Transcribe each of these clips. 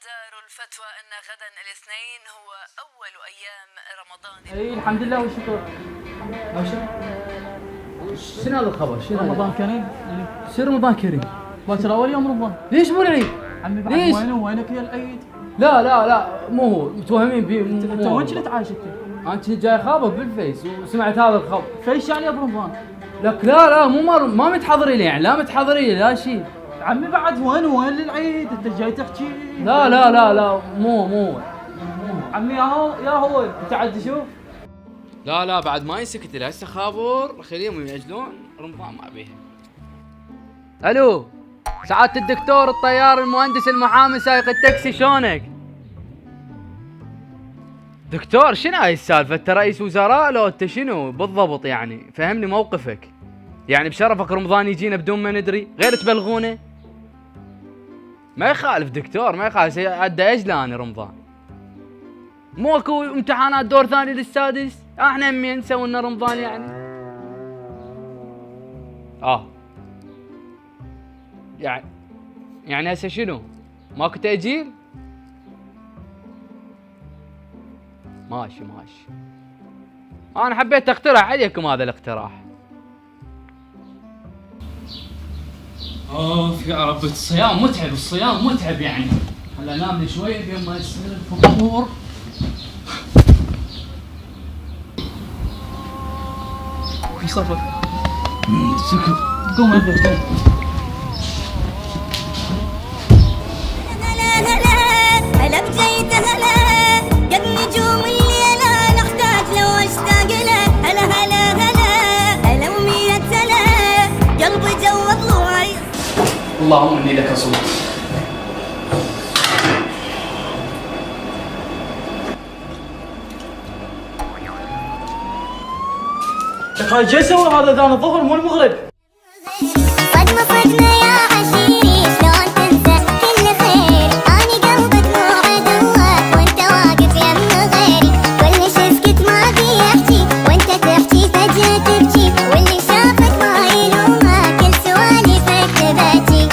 دار الفتوى أن غدا الاثنين هو أول أيام رمضان. اي الحمد لله والشكر. شنو هذا الخبر؟ شنو رمضان كريم. شنو رمضان كريم؟ باكر اول يوم رمضان. ليش مو العيد؟ عمي بعد ليش؟ وينك يا العيد؟ لا مو هو متوهمين فيه. انت وين كنت عايش انت؟ انا كنت جاي خابر بالفيس وسمعت هذا الخبر. فيش يعني برمضان؟ لك لا مو ما متحضرين لي يعني، لا متحضرين لا شيء. عمي بعد وين للعيد؟ انت جاي تحكي؟ لا مو عمي يا هو انت عاد شوف. لا بعد ما يسكت لي هسه خابر، خليهم يأجلون رمضان ما بيها. الو سعادة الدكتور الطيار المهندس المحامي سايق التاكسي، شلونك؟ دكتور شنو هاي السالفة؟ انت رئيس وزراء لو انت شنو بالضبط يعني؟ فهمني موقفك. يعني بشرفك رمضان يجينا بدون ما ندري، غير تبلغونه؟ ما يخالف دكتور ما يخالف، ادى اجلاني رمضان. مو اكو امتحانات دور ثاني للسادس؟ احنا همين نسوي لنا رمضان يعني؟ يعني هسه شنو؟ ماكو تأجيل؟ ماشي انا حبيت اقترح عليكم هذا الاقتراح. يا رب الصيام متعب يعني. هلا انام لي شوي بين ما يصير الفطور. ايش صفك؟ سكر. قوم انت قوم. هلا بجيت هلا قد نجوم الليلة نحتاج لو اشتاق له. هلا ومية هلا قلبي جو ضلوعي. اللهم اني لك صوت. لك هاي جاي يسوي هذا اذان الظهر مو المغرب. صدمة يا عشيري شلون تنسى كل خير. اني قلبك مو عدوك وانت واقف يم غيري. كل شي سكت ما في يحكي وانت تحكي فجأة تبكي. واللي شافك ما يلومك كل سواليفك تبكي.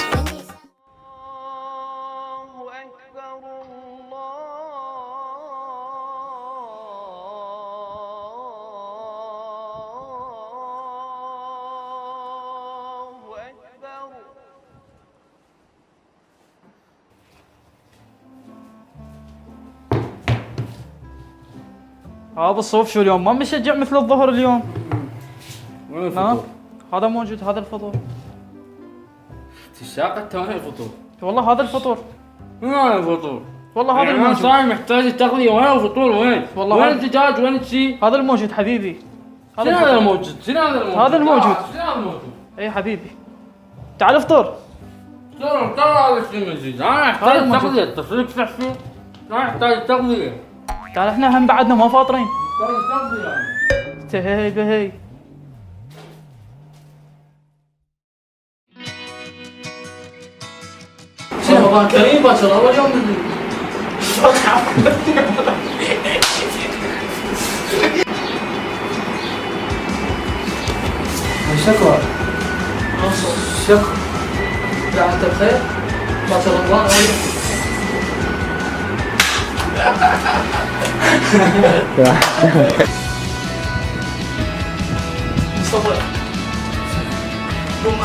بالصوف شو اليوم ما مشجع مثل الظهر اليوم. وين الفطور؟ هذا موجود هذا الفطور. تشاق التواني الفطور. والله هذا الفطور. وين هذا الفطور؟ والله هذا انا الموجود. صايم محتاج التغذية، وين الفطور وين؟ والله وين هذا- الدجاج وين الشي؟ هذا الموجود حبيبي. شنو هذا الفطور. الموجود؟ هذا الموجود. شنو هذا الموجود؟ اي حبيبي تعال افطر. ترى هذا الشيء مزيد، انا احتاج هذا الموجود. تغذية، تصير تحشو؟ انا احتاج تغذية. تعال احنا هم بعدنا ما فاطرين. تغذية. هي بهي. رمضان كريم باكر اول يوم من شكرا. لا انت بخير؟ باكر رمضان اول يوم. مصطفى قوم